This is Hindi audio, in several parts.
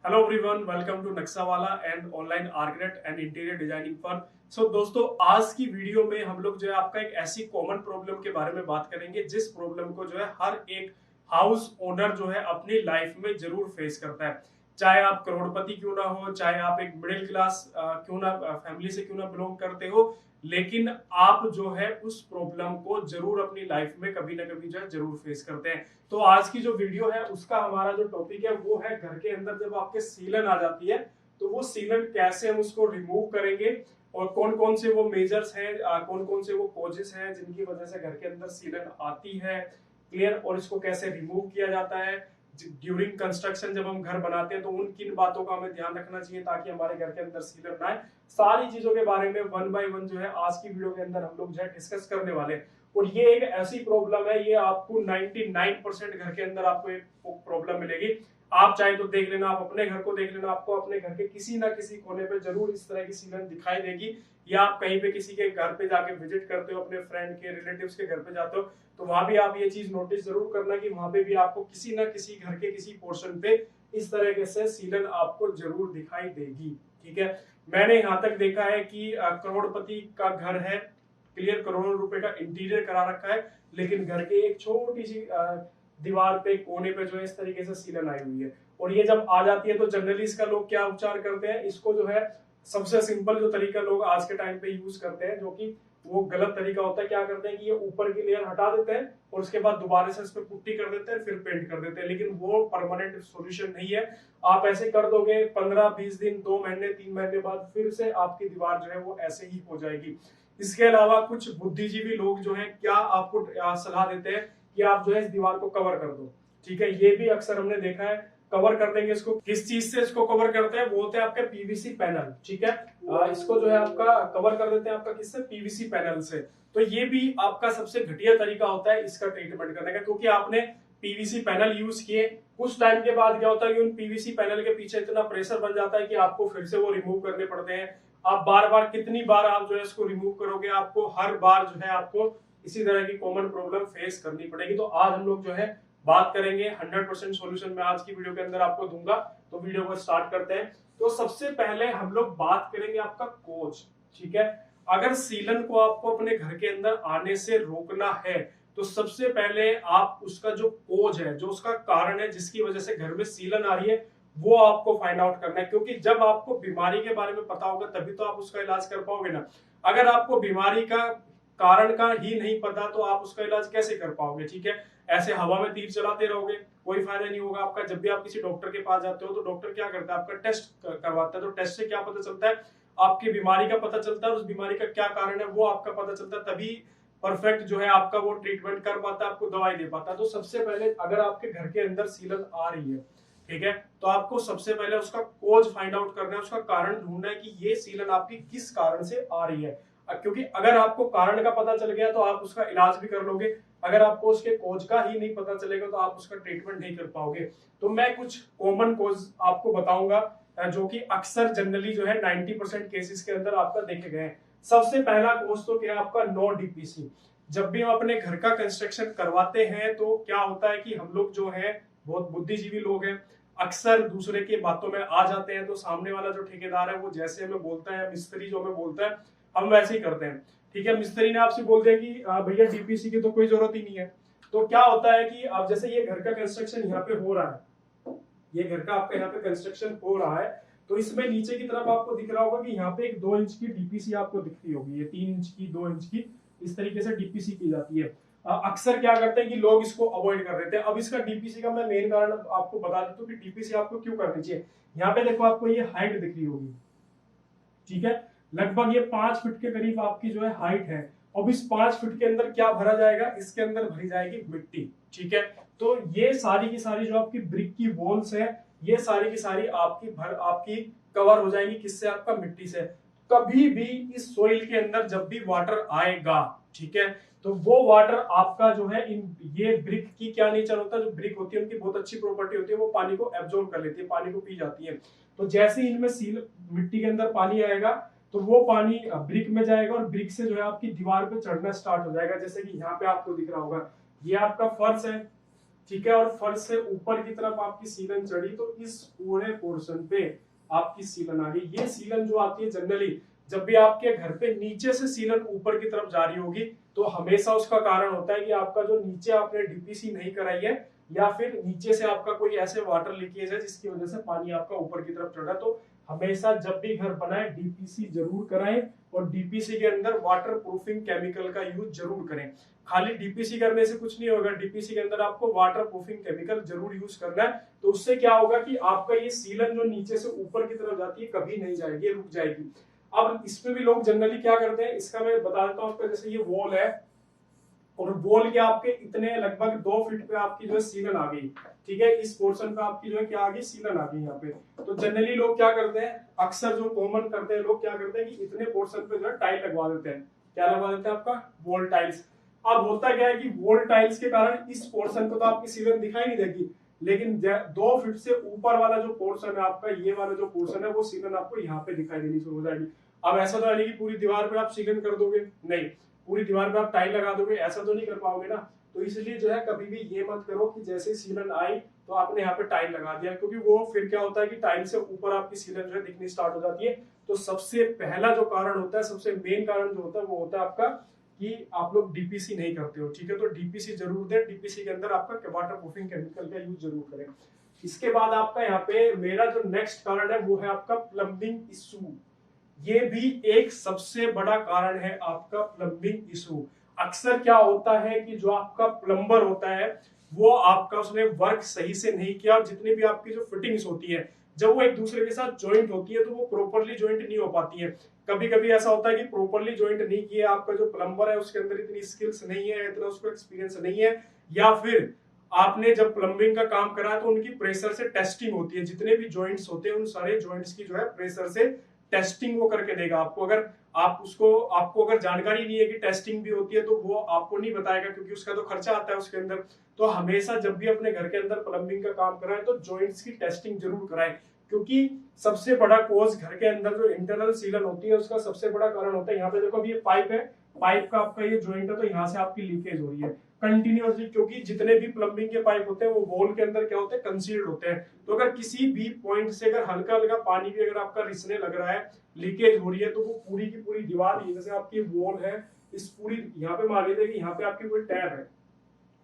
Hello everyone, welcome to Nakshawala and online architect and interior designing firm. So दोस्तों, आज की वीडियो में हम लोग जो है आपका एक ऐसी कॉमन प्रॉब्लम के बारे में बात करेंगे जिस प्रॉब्लम को जो है हर एक हाउस ओनर जो है अपनी लाइफ में जरूर फेस करता है। चाहे आप करोड़पति क्यों ना हो, चाहे आप एक मिडिल क्लास क्यों ना फैमिली से क्यों ना बिलोंग करते हो, लेकिन आप जो है उस प्रॉब्लम को जरूर अपनी लाइफ में कभी ना कभी जो है जरूर फेस करते हैं। तो आज की जो वीडियो है उसका हमारा जो टॉपिक है वो है घर के अंदर जब आपके सीलन आ जाती है तो वो सीलन कैसे हम उसको रिमूव करेंगे और कौन कौन से वो मेजर्स हैं, कौन कौन से वो कॉजेस हैं जिनकी वजह से घर के अंदर सीलन आती है, क्लियर, और इसको कैसे रिमूव किया जाता है ड्यूरिंग कंस्ट्रक्शन। जब हम घर बनाते हैं तो उन किन बातों का हमें ध्यान रखना चाहिए ताकि हमारे घर के अंदर सीलन ना आए। सारी चीजों के बारे में वन बाय वन जो है आज की वीडियो के अंदर हम लोग जो है डिस्कस करने वाले हैं। और ये एक ऐसी प्रॉब्लम है, ये आपको 99% घर के अंदर आपको एक प्रॉब्लम मिलेगी। आप चाहे तो देख लेना, आप अपने घर को देख लेना, आपको अपने घर के किसी ना किसी कोने पे जरूर इस तरह की सीलन दिखाई देगी। या आप कहीं पे किसी के घर पे जाके विजिट करते हो, अपने फ्रेंड के रिलेटिव्स के घर पे जाते हो, तो वहां भी आप ये चीज नोटिस जरूर करना कि वहां पे भी आपको किसी ना किसी घर के किसी पोर्शन पे इस तरह से सीलन आपको जरूर दिखाई देगी। ठीक है, मैंने यहाँ तक देखा है कि करोड़पति का घर है, क्लियर, करोड़ों रुपए का इंटीरियर करा रखा है, लेकिन घर के एक छोटी सी दीवार पे कोने पे जो है इस तरीके से सीलन आई हुई है। और ये जब आ जाती है तो जनरली इसका लोग क्या उपचार करते हैं, इसको जो है सबसे सिंपल जो तरीका लोग आज के टाइम पे यूज करते हैं, जो कि वो गलत तरीका होता है, क्या करते हैं कि ये ऊपर की लेयर हटा देते हैं और उसके बाद दोबारा से इस पे पुट्टी कर देते हैं, फिर पेंट कर देते हैं, लेकिन वो परमानेंट सॉल्यूशन नहीं है। आप ऐसे कर दोगे 15-20 दिन, 2 महीने, 3 महीने बाद फिर से आपकी दीवार जो है वो ऐसे ही हो जाएगी। इसके अलावा कुछ बुद्धिजीवी लोग जो है क्या आपको सलाह देते हैं कि आप जो है इस दीवार को कवर कर दो। ठीक है, ये भी अक्सर हमने देखा है, कवर कर देंगे इसको। किस चीज से इसको कवर करते हैं, वो होते हैं आपके पीवीसी पैनल। ठीक है, इसको जो है आपका कवर कर देते हैं आपका किससे, पीवीसी पैनल से। तो ये भी आपका सबसे घटिया तरीका होता है इसका ट्रीटमेंट करने का, क्योंकि आपने पीवीसी पैनल यूज किए, कुछ टाइम के बाद क्या होता है कि उन पीवीसी पैनल के पीछे इतना प्रेशर बन जाता है कि आपको फिर से वो रिमूव करने पड़ते हैं। आप बार बार, कितनी बार आप जो है इसको रिमूव करोगे, आपको हर बार जो है आपको इसी तरह की कॉमन प्रॉब्लम फेस करनी पड़ेगी। तो आज हम लोग जो है बात करेंगे 100% सॉल्यूशन मैं आज की वीडियो के अंदर आपको दूंगा। तो वीडियो को स्टार्ट करते हैं। तो सबसे पहले हम लोग बात करेंगे आपका कोज। ठीक है, अगर सीलन को आपको अपने घर के अंदर आने से रोकना है तो सबसे पहले आप उसका जो कोज है, जो उसका कारण है जिसकी वजह से घर में सीलन आ रही है, वो आपको फाइंड आउट करना है। क्योंकि जब आपको बीमारी के बारे में पता होगा तभी तो आप उसका इलाज कर पाओगे ना। अगर आपको बीमारी का कारण का ही नहीं पता तो आप उसका इलाज कैसे कर पाओगे। ठीक है, ऐसे हवा में तीर चलाते रहोगे, कोई फायदा नहीं होगा आपका। जब भी आप किसी डॉक्टर के पास जाते हो तो डॉक्टर क्या करता है, आपका टेस्ट करवाता है। तो टेस्ट से क्या पता चलता है, आपकी बीमारी का पता चलता है, उस बीमारी का क्या कारण है वो आपका पता चलता है, तभी परफेक्ट जो है आपका वो ट्रीटमेंट कर पाता है, आपको दवाई दे पाता है। तो सबसे पहले अगर आपके घर के अंदर सीलन आ रही है, ठीक है, तो आपको सबसे पहले उसका कोज फाइंड आउट करना है, उसका कारण ढूंढना है कि ये सीलन आपकी किस कारण से आ रही है। क्योंकि अगर आपको कारण का पता चल गया तो आप उसका इलाज भी कर लोगे, अगर आपको उसके कोज का ही नहीं पता चलेगा तो आप उसका ट्रीटमेंट नहीं कर पाओगे। तो मैं कुछ कॉमन कोज आपको बताऊंगा जो कि अक्सर जनरली जो है 90% केसेस के अंदर आपका देखे गए हैं। सबसे पहला कोज तो क्या है आपका, नो डीपीसी। जब भी हम अपने घर का कंस्ट्रक्शन करवाते हैं तो क्या होता है कि हम लोग जो है बहुत बुद्धिजीवी लोग हैं, अक्सर दूसरे के बातों में आ जाते हैं। तो सामने वाला जो ठेकेदार है वो जैसे हमें बोलता है, मिस्त्री जो हमें बोलता है, हम वैसे ही करते हैं। ठीक है, मिस्त्री ने आपसे बोल दिया कि भैया डीपीसी की तो कोई जरूरत ही नहीं है। तो क्या होता है कि अब जैसे ये घर का कंस्ट्रक्शन यहाँ पे हो रहा है, ये घर का आपका यहाँ पे कंस्ट्रक्शन हो रहा है, तो इसमें नीचे की तरफ आपको दिख रहा होगा कि यहाँ पे एक 2 इंच की डीपीसी आपको दिखती होगी, ये 3 इंच की, 2 इंच की, इस तरीके से डीपीसी की जाती है। अक्सर क्या करते हैं कि लोग इसको अवॉइड कर देते हैं। अब इसका डीपीसी का मैं मेन कारण आपको बता देता हूँ कि डीपीसी आपको क्यों करनी चाहिए। यहाँ पे देखो आपको ये हाइट दिख रही होगी, ठीक है, लगभग ये 5 फीट के करीब आपकी जो है हाइट है। अब इस 5 फीट के अंदर क्या भरा जाएगा, इसके अंदर भरी जाएगी मिट्टी। ठीक है, तो ये सारी की सारी जो आपकी ब्रिक की वॉल्स है, ये सारी की सारी आपकी कवर हो जाएंगी, किससे, आपका मिट्टी से। कभी भी इस सोइल के अंदर जब भी वाटर आएगा, ठीक है, तो वो वाटर आपका जो है ये ब्रिक की क्या नेचर होता है, जो ब्रिक होती है उनकी बहुत अच्छी प्रॉपर्टी होती है, वो पानी को एब्जॉर्ब कर लेती है, पानी को पी जाती है। तो जैसे ही इनमें सील मिट्टी के अंदर पानी आएगा तो वो पानी ब्रिक में जाएगा और ब्रिक से जो है आपकी दीवार पे चढ़ना स्टार्ट हो जाएगा। जैसे कि यहाँ पे आपको दिख रहा होगा, ये आपका फर्श है, ठीक है, और फर्श से ऊपर की तरफ आपकी सीलन चढ़ी तो इस पूरे पोर्शन पे आपकी सीलन आ गई। ये सीलन जो आती है जनरली जब भी आपके घर पे नीचे से सीलन ऊपर की तरफ जा रही होगी तो हमेशा उसका कारण होता है कि आपका जो नीचे आपने डीपीसी नहीं कराई है या फिर नीचे से आपका कोई ऐसे वाटर लीकेज है जिसकी वजह से पानी आपका ऊपर की तरफ चढ़ा। तो हमेशा जब भी घर बनाए डीपीसी जरूर कराएं और डीपीसी के अंदर वाटर प्रूफिंग केमिकल का यूज जरूर करें। खाली डीपीसी करने से कुछ नहीं होगा, डीपीसी के अंदर आपको वाटर प्रूफिंग केमिकल जरूर यूज करना है। तो उससे क्या होगा कि आपका ये सीलन जो नीचे से ऊपर की तरफ जाती है कभी नहीं जाएगी, रुक जाएगी। अब इसमें भी लोग जनरली क्या करते हैं, इसका मैं बता देता हूँ आपको। जैसे ये वॉल है और वॉल के आपके इतने लगभग 2 फीट पे आपकी जो है सीलन आ गई, ठीक है, इस पोर्शन पे आपकी जो है क्या आ गई, सीलन आ गई यहाँ पे। तो जनरली लोग क्या करते हैं, अक्सर जो कॉमन करते हैं लोग क्या करते हैं कि इतने पोर्शन पे जो है टाइल लगवा देते हैं। क्या लगवा देते हैं, आपका वॉल टाइल्स। अब होता क्या है कि वॉल टाइल्स के कारण इस पोर्शन पे तो आपकी सीलन दिखाई नहीं देगी, लेकिन 2 फीट से ऊपर वाला जो पोर्शन है आपका, ये वाला जो पोर्शन है वो सीलन आपको यहाँ पे दिखाई देनी शुरू हो जाएगी। अब ऐसा तो है कि पूरी दीवार पे आप सीलन कर दोगे, नहीं, पूरी दीवार पे आप टाइल लगा दोगे, ऐसा तो नहीं कर पाओगे ना। तो इसलिए जो है कभी भी ये मत करो कि जैसे सीलन आई तो आपने यहाँ पे टाइल लगा दिया, क्योंकि वो फिर क्या होता है कि टाइल से ऊपर आपकी सीलन जो है दिखनी स्टार्ट हो जाती है। तो सबसे पहला जो कारण होता है, सबसे मेन कारण जो होता है वो होता है आपका कि आप लोग डीपीसी नहीं करते हो, ठीक है। तो डीपीसी जरूर दें, डीपीसी के अंदर आपका वाटर प्रूफिंग केमिकल का यूज जरूर करें। इसके बाद आपका यहाँ पे मेरा जो नेक्स्ट कारण है वो है आपका प्लम्बिंग इशू। ये भी एक सबसे बड़ा कारण है आपका प्लम्बिंग इशू। अक्सर क्या होता है कि जो आपका प्लम्बर होता है वो आपका उसने वर्क सही से नहीं किया, और जितनी भी आपकी जो फिटिंग्स होती है जब वो एक दूसरे के साथ ज्वाइंट होती है तो वो प्रॉपरली ज्वाइंट नहीं हो पाती है। कभी कभी ऐसा होता है कि प्रॉपरली ज्वाइंट नहीं किया, आपका जो प्लम्बर है उसके अंदर इतनी स्किल्स नहीं है, इतना उसको एक्सपीरियंस नहीं है, या फिर आपने जब प्लम्बिंग का काम करा तो उनकी प्रेशर से टेस्टिंग होती है, जितने भी जॉइंट्स होते हैं उन सारे जॉइंट्स की जो है प्रेशर से टेस्टिंग वो करके देगा आपको। अगर आपको अगर जानकारी नहीं है कि टेस्टिंग भी होती है तो वो आपको नहीं बताएगा, क्योंकि उसका तो खर्चा आता है उसके अंदर। तो हमेशा जब भी अपने घर के अंदर प्लम्बिंग का काम कराएं तो जॉइंट्स की टेस्टिंग जरूर कराएं, क्योंकि सबसे बड़ा कोज घर के अंदर जो इंटरनल सीलन होती है उसका सबसे बड़ा कारण होता है। यहाँ पे देखो अभी ये पाइप है, पाइप का आपका ये जॉइंट है, तो यहाँ से आपकी लीकेज हो रही है कंटिन्यूअसली, क्योंकि जितने भी प्लम्बिंग के पाइप होते हैं वो वॉल के अंदर क्या होते हैं, कंसील्ड होते हैं। तो अगर किसी भी पॉइंट से अगर हल्का हल्का पानी भी अगर आपका रिसने लग रहा है, लीकेज हो रही है, तो वो पूरी की पूरी दीवार, जैसे आपकी वॉल है, इस पूरी यहाँ पे मान लीजिए कि यहाँ पे आपकी कोई टैब है,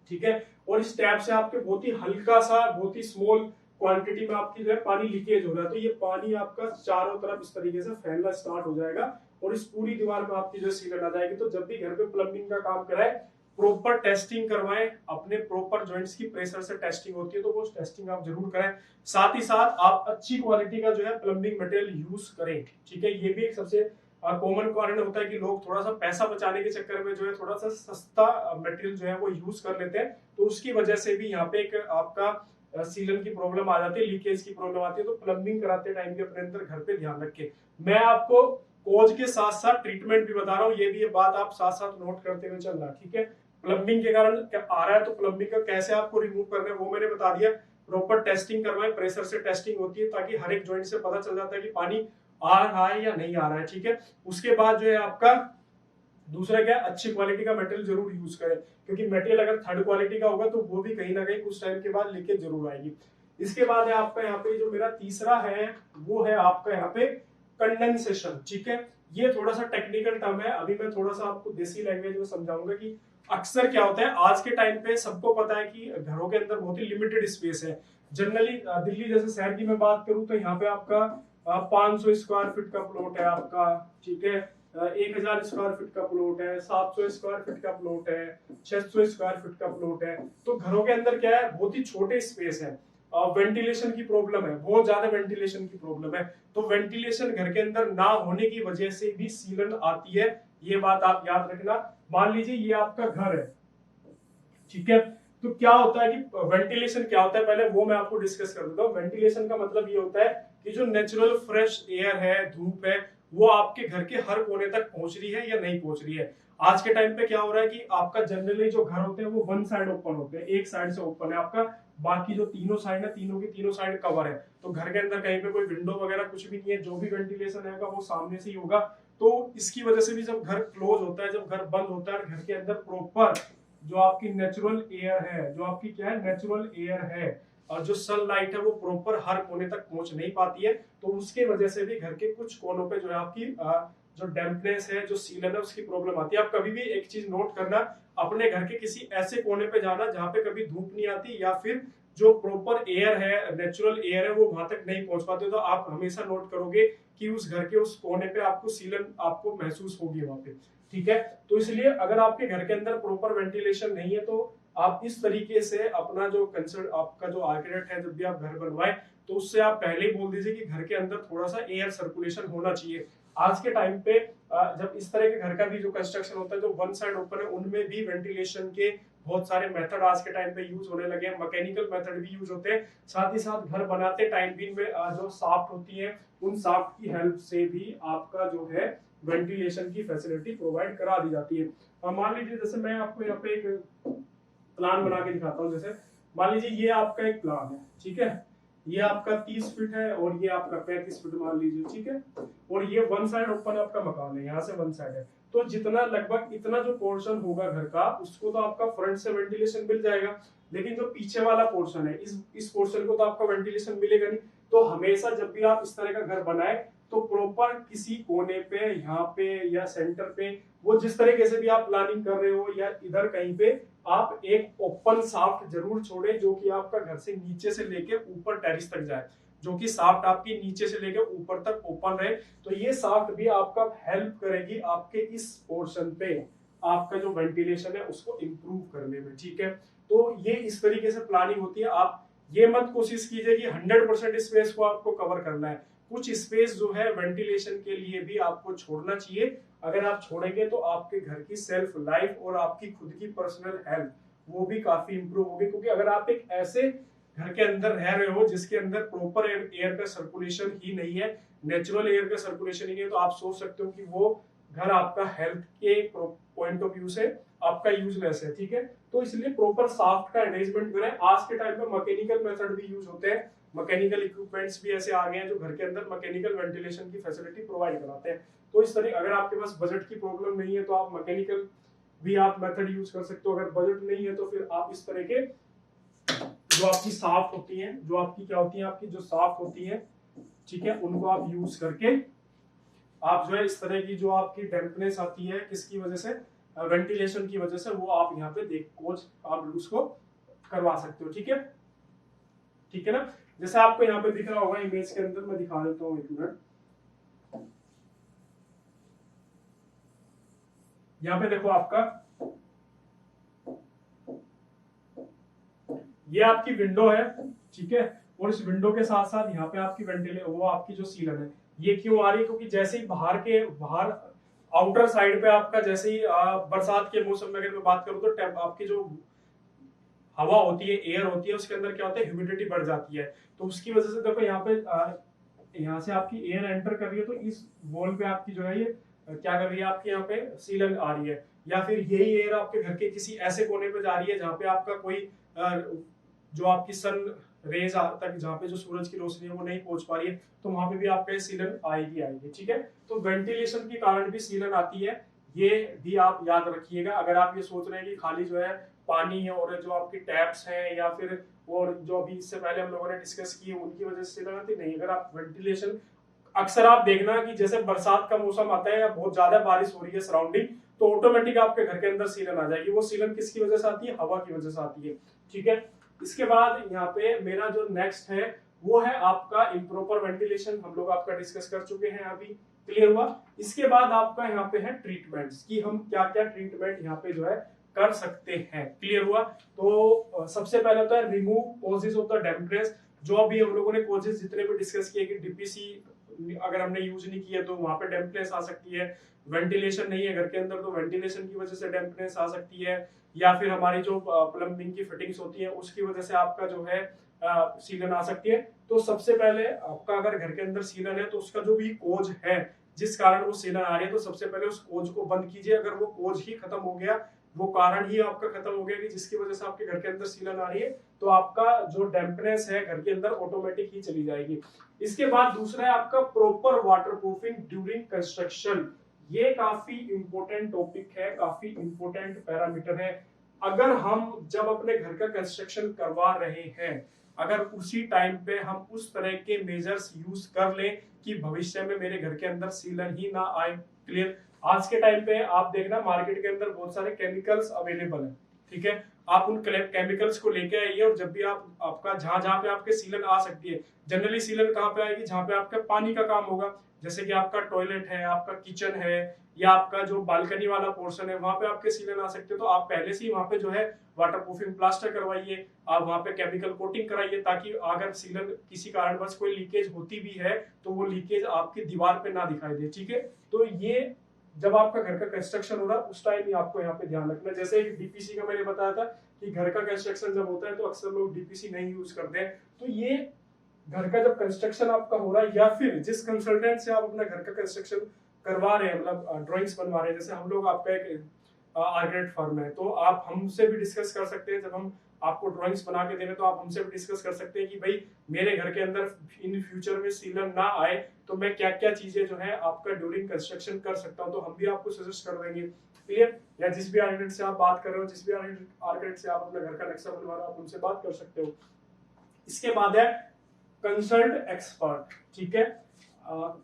ठीक है, और इस टैब से आपके बहुत ही हल्का सा, बहुत ही स्मॉल क्वांटिटी में आपकी जो है पानी लीकेज हो रहा है, तो ये पानी आपका चारों तरफ इस तरीके से फैलना स्टार्ट हो जाएगा और इस पूरी दीवार में आपकी जो सीलन आ जाएगी। तो जब भी घर पे प्लम्बिंग का काम कराए प्रॉपर टेस्टिंग करवाएं, अपने प्रॉपर जॉइंट्स की प्रेशर से टेस्टिंग होती है तो वो टेस्टिंग आप जरूर करें। साथ ही साथ आप अच्छी क्वालिटी का जो है प्लम्बिंग मटेरियल यूज करें, ठीक है। ये भी एक सबसे कॉमन कारण होता है कि लोग थोड़ा सा पैसा बचाने के चक्कर में जो है थोड़ा सा सस्ता मटेरियल जो है वो यूज कर लेते हैं, तो उसकी वजह से भी यहाँ पे एक आपका सीलन की प्रॉब्लम आ जाती है, लीकेज की प्रॉब्लम आती है। तो प्लम्बिंग कराते टाइम भी अपने अंदर घर पे ध्यान रखें। मैं आपको कोज के साथ साथ ट्रीटमेंट भी बता रहा हूँ, ये भी ये बात आप साथ साथ नोट करते हुए चलना, ठीक है। प्लम्बिंग के कारण क्या आ रहा है तो प्लम्बिंग का कैसे आपको रिमूव करना है वो मैंने बता दिया। प्रॉपर टेस्टिंग करवाएं, प्रेशर से टेस्टिंग होती है ताकि हर एक जॉइंट से पता चल जाता है कि पानी आ रहा है या नहीं आ रहा है, ठीक है। उसके बाद जो है आपका दूसरा क्या, अच्छी क्वालिटी का मटेरियल जरूर यूज करें, क्योंकि मटेरियल अगर थर्ड क्वालिटी का होगा तो वो भी कहीं ना कहीं कुछ टाइम के बाद लीकेज जरूर आएगी। इसके बाद है आपका यहाँ पे जो मेरा तीसरा है वो है आपका यहाँ पे कंडेंसेशन, ठीक है। ये थोड़ा सा टेक्निकल टर्म है, अभी मैं थोड़ा सा आपको देसी लैंग्वेज में समझाऊंगा कि अक्सर क्या होता है आज के टाइम पे सबको पता है कि घरों के अंदर बहुत ही लिमिटेड स्पेस है। जनरली दिल्ली जैसे शहर की मैं बात करूं तो यहाँ पे आपका 500 स्क्वायर फीट का प्लॉट है आपका, ठीक है, 1000 स्क्वायर फीट का प्लॉट है, 700 स्क्वायर फीट का प्लॉट है, 600 स्क्वायर फीट का प्लॉट है। तो घरों के अंदर क्या है, बहुत ही छोटे स्पेस है, वेंटिलेशन की प्रॉब्लम है, बहुत ज्यादा वेंटिलेशन की प्रॉब्लम है। तो वेंटिलेशन घर के अंदर ना होने की वजह से भी सीलन आती है, ये बात आप याद रखना। मान लीजिए ये आपका घर है, ठीक है, तो क्या होता है कि वेंटिलेशन क्या होता है पहले वो मैं आपको डिस्कस कर देता हूँ। वेंटिलेशन का मतलब ये होता है कि जो नेचुरल फ्रेश एयर है, धूप है, वो आपके घर के हर कोने तक पहुंच रही है या नहीं पहुंच रही है। आज के टाइम पे क्या हो रहा है कि आपका जनरली जो घर होते हैं वो वन साइड ओपन होते हैं, एक साइड से ओपन है आपका, बाकी जो तीनों साइड है तीनों की तीनों साइड कवर है। तो घर के अंदर कहीं पे कोई विंडो वगैरह कुछ भी नहीं है, जो भी वेंटिलेशन है वो सामने से ही होगा। तो इसकी वजह से भी जब घर क्लोज होता है, जब घर बंद होता है, घर के अंदर प्रॉपर जो आपकी नेचुरल एयर है, जो आपकी क्या है नेचुरल एयर है, और जो सनलाइट है वो प्रॉपर हर कोने तक पहुंच नहीं पाती है, तो उसके वजह से भी घर के कुछ कोनों पे जो है आपकी जो डैम्पनेस है, जो सीलन है, उसकी प्रॉब्लम आती है। आप कभी भी एक चीज नोट करना, अपने घर के किसी ऐसे कोने पे जाना जहां पे कभी धूप नहीं आती, या फिर जो प्रॉपर एयर है, नेचुरल एयर है, वो वहां तक नहीं पहुंच पाते, तो आप हमेशा नोट करोगे कि उस घर के उस कोने पे आपको सीलन आपको महसूस होगी वहां पे। ठीक है, तो इसलिए अगर आपके घर के अंदर प्रॉपर वेंटिलेशन नहीं है, तो आप इस तरीके से अपना जो कंसर्न आपका जो आर्किटेक्ट है, जब भी आप घर बनवाए, तो उससे आप पहले ही बोल दीजिए कि घर के अंदर थोड़ा सा एयर सर्कुलेशन होना चाहिए। आज के टाइम पे जब इस तरह के घर का भी जो कंस्ट्रक्शन होता है, जो वन साइड ओपन है, उनमें भी वेंटिलेशन के बहुत सारे मेथड आज के टाइम पे यूज होने लगे हैं, मैकेनिकल मेथड भी यूज होते हैं। साथ ही साथ घर बनाते टाइम भी में जो साफ्ट होती है, उन साफ्ट की हेल्प से भी आपका जो है वेंटिलेशन की फैसिलिटी प्रोवाइड करा दी जाती है। मान लीजिए जैसे मैं आपको यहाँ पे एक प्लान बना के दिखाता हूँ। जैसे मान लीजिए ये आपका एक प्लान है, ठीक है, ये आपका 30 फीट है और ये आपका 35 फीट मान लीजिए, ठीक है, और ये वन साइड ओपन आपका मकान है, यहाँ से वन साइड है, तो जितना लगभग इतना जो पोर्शन होगा घर का, उसको तो आपका फ्रंट से वेंटिलेशन मिल जाएगा, लेकिन जो पीछे वाला पोर्शन है, इस पोर्शन को तो आपका वेंटिलेशन मिलेगा नहीं। तो हमेशा जब भी आप इस तरह का घर बनाए, तो प्रॉपर किसी कोने पे, यहाँ पे या सेंटर पे, वो जिस तरीके से भी आप प्लानिंग कर रहे हो या इधर कहीं पे, आप एक ओपन साफ्ट जरूर छोड़े, जो कि आपका घर से नीचे से लेके ऊपर टेरिस तक जाए, जो कि साफ्ट आपकी नीचे से लेके ऊपर तक ओपन रहे। तो ये साफ्ट भी आपका हेल्प करेगी आपके इस पोर्शन पे आपका जो वेंटिलेशन है उसको इंप्रूव करने में। ठीक है, तो ये इस तरीके से प्लानिंग होती है। आप ये मत कोशिश कीजिए कि 100% स्पेस को आपको कवर करना है, कुछ स्पेस जो है वेंटिलेशन के लिए भी आपको छोड़ना चाहिए। अगर आप छोड़ेंगे तो आपके घर की सेल्फ लाइफ और आपकी खुद की पर्सनल हेल्थ वो भी काफी इंप्रूव होगी, क्योंकि अगर आप एक ऐसे घर के अंदर रह रहे हो जिसके अंदर प्रॉपर एयर का सर्कुलेशन ही नहीं है, नेचुरल एयर का सर्कुलेशन ही नहीं है, तो आप सोच सकते हो कि वो घर आपका हेल्थ के पॉइंट ऑफ व्यू से आपका यूजलेस है। ठीक है, तो इसलिए प्रॉपर साफ्ट का अरेंजमेंट करें। आज के टाइम पे मैकेनिकल मेथड भी यूज होते हैं, मैकेनिकल इक्विपमेंट्स भी ऐसे आ गए हैं जो घर के अंदर मैकेनिकल वेंटिलेशन की फैसिलिटी प्रोवाइड कराते हैं। तो इस तरह अगर आपके पास बजट की प्रॉब्लम नहीं है तो आप मैकेनिकल भी आप मेथड यूज कर सकते हो। अगर बजट नहीं है तो फिर आप इस तरह के जो आपकी साफ्ट होती है, जो आपकी क्या होती है, आपकी जो साफ्ट होती है, ठीक है, उनको आप यूज करके आप जो है इस तरह की जो आपकी डैम्पनेस आती है किसकी वजह से, वेंटिलेशन की वजह से, वो आप यहाँ पे देख कोच आप उसको करवा सकते हो। ठीक है, ठीक है ना, जैसे आपको यहाँ पे दिख रहा होगा इमेज के अंदर, मैं दिखा देता हूँ एक मिनट। यहाँ पे देखो आपका ये आपकी विंडो है, ठीक है, और इस विंडो के साथ साथ यहाँ पे आपकी वेंटिलेशन वो आपकी जो सीलन है, ये क्यों आ रही है, क्योंकि जैसे ही बाहर आउटर साइड पे आपका जैसे ही बरसात के मौसम में अगर मैं बात करूँ तो आपकी जो हवा होती है, एयर होती है, उसके अंदर क्या होता है, ह्यूमिडिटी बढ़ जाती है। तो उसकी वजह से देखो यहाँ पे यहाँ से आपकी एयर एंटर कर रही है, तो इस वॉल पे आपकी जो है ये क्या कर रही है, आपकी यहाँ पे सीलन आ रही है, या फिर यही एयर आपके घर के किसी ऐसे कोने पे जा रही है जहाँ पे आपका कोई जो आपकी सन रेज तक, जहाँ पे जो सूरज की रोशनी है वो नहीं पहुंच पा रही है, तो वहां पे भी आपका सीलन आएगी। ठीक है, तो वेंटिलेशन के कारण भी सीलन आती है, ये भी आप याद रखिएगा। अगर आप ये सोच रहे हैं कि खाली जो है पानी है और जो आपकी टैप्स हैं या फिर और जो अभी इससे पहले हम लोगों ने डिस्कस किए उनकी वजह से सीलन आती नहीं, अगर आप वेंटिलेशन, अक्सर आप देखना कि जैसे बरसात का मौसम आता है या बहुत ज्यादा बारिश हो रही है सराउंडिंग, तो ऑटोमेटिक आपके घर के अंदर सीलन आ जाएगी। वो सीलन किसकी वजह से आती है, हवा की वजह से आती है। ठीक है, इसके बाद यहाँ पे मेरा जो नेक्स्ट है वो है आपका इम्प्रॉपर वेंटिलेशन, हम लोग आपका डिस्कस कर चुके हैं, अभी क्लियर हुआ। इसके बाद आपका यहाँ पे है ट्रीटमेंट्स, कि हम क्या क्या ट्रीटमेंट यहाँ पे जो है कर सकते हैं, क्लियर हुआ। तो सबसे पहले तो है remove causes of the dampness. जो अभी हम लोगों ने कॉजेज जितने भी डिस्कस किए कि डीपीसी अगर हमने यूज नहीं किया तो वहां पे डैम्पनेस आ सकती है, वेंटिलेशन नहीं है घर के अंदर तो वेंटिलेशन की वजह से डैम्पनेस आ सकती है, या फिर हमारी जो प्लम्बिंग की फिटिंग्स होती है उसकी वजह से आपका जो है सीलन आ सकती है। तो सबसे पहले आपका अगर घर के अंदर सीलन है तो उसका जो भी कोज है जिस कारण वो सीलन आ रही है, तो सबसे पहले उस कोज को बंद कीजिए। अगर वो कोज ही खत्म हो गया, वो कारण ही आपका खत्म हो गया कि जिसकी वजह से आपके घर के अंदर सीलन आ रही है, तो आपका जो डैम्पनेस है घर के अंदर ऑटोमेटिक ही चली जाएगी। इसके बाद दूसरा है आपका प्रॉपर वाटरप्रूफिंग ड्यूरिंग कंस्ट्रक्शन। ये काफी इंपॉर्टेंट टॉपिक है, काफी इंपॉर्टेंट पैरामीटर है। अगर हम जब अपने घर का कंस्ट्रक्शन करवा रहे हैं, अगर उसी टाइम पे हम उस तरह के मेजर्स यूज कर लें कि भविष्य में मेरे घर के अंदर सीलन ही ना आए। क्लियर। आज के टाइम पे आप देखना मार्केट के अंदर बहुत सारे केमिकल्स अवेलेबल है, ठीक है। आप उन केमिकल्स को लेके आइए और जब भी आप आपका जहां जहां पे आपके सीलन आ सकती है, जनरली सीलन कहाँ पे आएगी, जहां पे आपका पानी का काम होगा, जैसे कि आपका टॉयलेट है, आपका किचन है, या आपका जो बालकनी वाला पोर्शन है, वहां पे आपके सीलन आ सकते हो। तो आप पहले से ही वहां पे जो है वाटर प्रूफिंग प्लास्टर करवाइए, आप वहां पे केमिकल कोटिंग कराइए, ताकि अगर सीलन किसी कारणवश कोई लीकेज होती भी है तो वो लीकेज आपकी दीवार पे ना दिखाई दे, ठीक है। तो ये जब आपका घर का कंस्ट्रक्शन हो रहा है उस टाइम ही आपको यहाँ पे ध्यान रखना। जैसे डीपीसी का मैंने बताया था कि घर का कंस्ट्रक्शन जब होता है तो अक्सर लोग डीपीसी नहीं यूज करते हैं। तो ये घर का जब कंस्ट्रक्शन आपका हो रहा है या फिर जिस कंसल्टेंट से आप अपना घर का कंस्ट्रक्शन करवा रहे हैं, मतलब ड्राइंग्स बनवा रहे हैं, जैसे हम लोग आपका एक आर्किटेक्ट फर्म है, तो आप हमसे भी डिस्कस कर सकते हैं। जब हम आपको ड्राइंग्स बना के दे रहे हैं तो आप हमसे भी डिस्कस कर सकते हैं कि भाई मेरे घर के अंदर इन फ्यूचर में सीलन ना आए तो मैं क्या क्या चीजें जो है आपका ड्यूरिंग कंस्ट्रक्शन कर सकता हूँ, तो हम भी आपको सजेस्ट कर देंगे। क्लियर। या जिस भी आर्किटेक्ट से आप बात कर रहे हो, जिस भी आर्किटेक्ट से आप अपने घर का नक्शा बनवा रहे हो, आप उनसे बात कर सकते हो। इसके बाद है कंसल्ट एक्सपर्ट, ठीक है।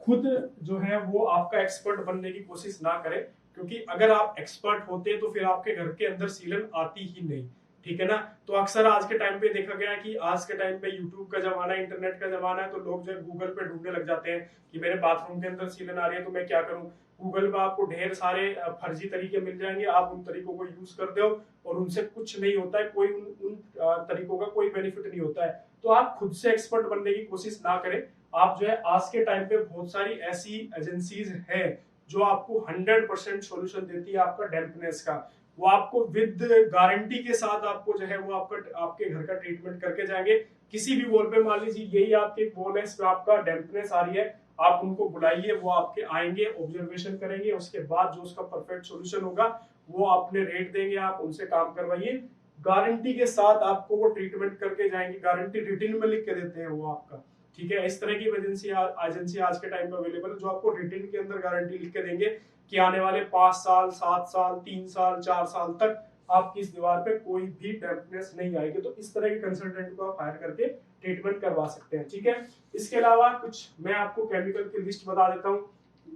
खुद जो है वो आपका एक्सपर्ट बनने की कोशिश ना करें, क्योंकि अगर आप एक्सपर्ट होते तो फिर आपके घर के अंदर सीलन आती ही नहीं, ठीक है ना। तो अक्सर आज के टाइम पे देखा गया है कि आज के टाइम पे यूट्यूब का जमाना है, इंटरनेट का जमाना है, तो लोग जो है गूगल पे ढूंढने लग जाते हैं कि मेरे बाथरूम के अंदर सीलन आ रही है तो मैं क्या करूं। गूगल पे आपको ढेर सारे फर्जी तरीके मिल जाएंगे, आप उन तरीकों को यूज कर दो और उनसे कुछ नहीं होता है, कोई उन तरीकों का कोई बेनिफिट नहीं होता है। तो आप खुद से एक्सपर्ट बनने की कोशिश ना करें। आप जो है आज के टाइम पे बहुत सारी ऐसी एजेंसीज हैं जो आपको 100% सॉल्यूशन देती है आपका डैम्पनेस का। वो आपको विद गारंटी के साथ आपको जो है वो आपके घर का ट्रीटमेंट करके जाएंगे। किसी भी वॉल पे मान लीजिए यही आपकी वॉल है, इसमें आपका डैम्पनेस आ रही है, आप उनको बुलाइए, वो आपके आएंगे, ऑब्जर्वेशन करेंगे, उसके बाद जो उसका परफेक्ट सॉल्यूशन होगा वो अपने रेट देंगे, आप उनसे काम करवाइए। गारंटी के साथ आपको वो ट्रीटमेंट करके जाएंगे, गारंटी रिटन में लिख के देते हैं वो आपका, ठीक है। इस तरह की एजेंसी आज के टाइम में अवेलेबल है जो आपको रिटन के अंदर गारंटी लिख के देंगे कि आने वाले 5 साल 7 साल 3 साल 4 साल तक आपकी इस दीवार पे कोई भी डैम्पनेस नहीं आएगी। तो इस तरह के कंसल्टेंट को आप हायर करके ट्रीटमेंट करवा सकते हैं, ठीक है। इसके अलावा कुछ मैं आपको केमिकल की लिस्ट बता देता हूँ,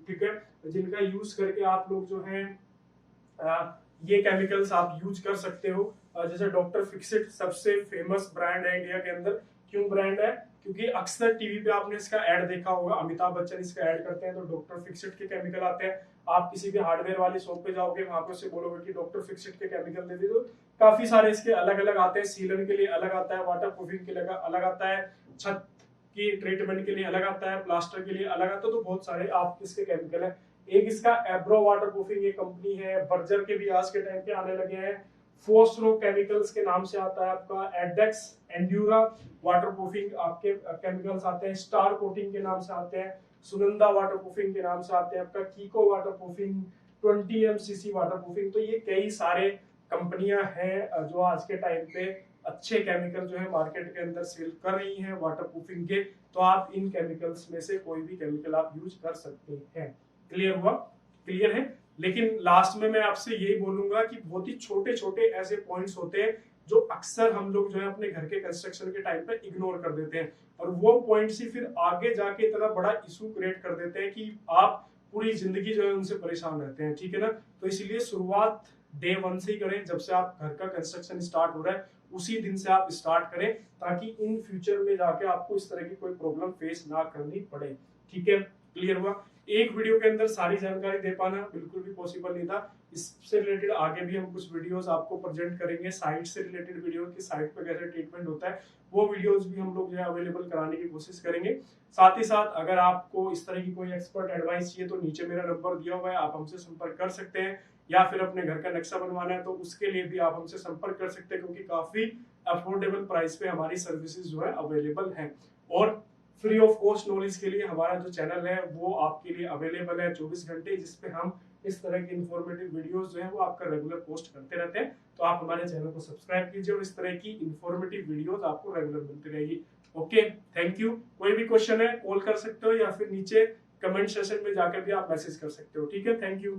ठीक है, जिनका यूज करके आप लोग जो है ये केमिकल्स आप यूज कर सकते हो। जैसे डॉक्टर फिक्सिट सबसे फेमस ब्रांड है इंडिया के अंदर। क्यों ब्रांड है? क्योंकि अक्सर टीवी पे आपने इसका ऐड देखा होगा, अमिताभ बच्चन इसका ऐड करते हैं तो डॉक्टर फिक्सिट के केमिकल आते हैं। आप किसी भी हार्डवेयर वाली शॉप पे जाओगे, वहां पे उससे बोलोगे कि डॉक्टर फिक्सिट के केमिकल दे दो, काफी सारे इसके अलग अलग आते हैं। सीलन के लिए अलग आता है, वाटर प्रूफिंग के लिए अलग आता है, छत की ट्रीटमेंट के लिए अलग आता है, प्लास्टर के लिए अलग आता है, तो बहुत सारे आप इसके केमिकल है। एक इसका एब्रो वाटर प्रूफिंग ये कंपनी है, बर्जर के भी आज के टाइम पे आने लगे हैं। फोस्ट्रो केमिकल्स के नाम से आता है आपका, एडेक्स एंड्यूरा वाटर प्रूफिंग आपके केमिकल्स आते हैं, स्टार कोटिंग के नाम से आते हैं, सुनंदा वाटर प्रूफिंग के नाम से आते हैं, आपका कीको water proofing, 20 MCC water proofing. तो ये कई सारे कंपनियां हैं जो आज के टाइम पे अच्छे केमिकल जो है मार्केट के अंदर सेल कर रही हैं वाटर प्रूफिंग के। तो आप इन केमिकल्स में से कोई भी केमिकल आप यूज कर सकते हैं। क्लियर हुआ? क्लियर है। लेकिन लास्ट में मैं आपसे यही बोलूंगा कि बहुत ही छोटे छोटे ऐसे पॉइंट्स होते हैं जो अक्सर हम लोग जो है अपने घर के कंस्ट्रक्शन के टाइम पे इग्नोर कर देते हैं, और वो पॉइंट्स ही फिर आगे जाके इतना बड़ा इशू क्रिएट कर देते हैं कि आप पूरी जिंदगी जो है उनसे परेशान रहते हैं, ठीक है ना। तो इसलिए शुरुआत डे 1 से ही करें, जब से आप घर का कंस्ट्रक्शन स्टार्ट हो रहा है उसी दिन से आप स्टार्ट करें, ताकि इन फ्यूचर में जाके आपको इस तरह की कोई प्रॉब्लम फेस ना करनी पड़े, ठीक है। क्लियर हुआ? एक वीडियो के अंदर सारी जानकारी दे पाना बिल्कुल भी पॉसिबल नहीं था। इससे रिलेटेड आगे भी हम कुछ वीडियोस आपको प्रेजेंट करेंगे, साइट से रिलेटेड वीडियो की साइट पर कैसे ट्रीटमेंट होता है, वो वीडियोस भी हम लोग जो है अवेलेबल कराने की कोशिश करेंगे। साथ ही साथ अगर आपको इस तरह की कोई एक्सपर्ट एडवाइस चाहिए तो नीचे मेरा नंबर दिया हुआ है, आप हमसे संपर्क कर सकते हैं, या फिर अपने घर का नक्शा बनवाना है तो उसके लिए भी आप हमसे संपर्क कर सकते हैं, क्योंकि काफी अफोर्डेबल प्राइस पे हमारी सर्विसेज जो है अवेलेबल है। और फ्री ऑफ कॉस्ट नॉलेज के लिए हमारा जो चैनल है वो आपके लिए अवेलेबल है 24 घंटे, जिसपे हम इस तरह की इंफॉर्मेटिव वीडियोस जो है वो आपका रेगुलर पोस्ट करते रहते हैं। तो आप हमारे चैनल को सब्सक्राइब कीजिए और इस तरह की इंफॉर्मेटिव वीडियोस आपको रेगुलर मिलती रहेगी। Okay, thank you. कोई भी क्वेश्चन है कॉल कर सकते हो या फिर नीचे कमेंट सेशन में जाकर भी आप मैसेज कर सकते हो, ठीक है। Thank you.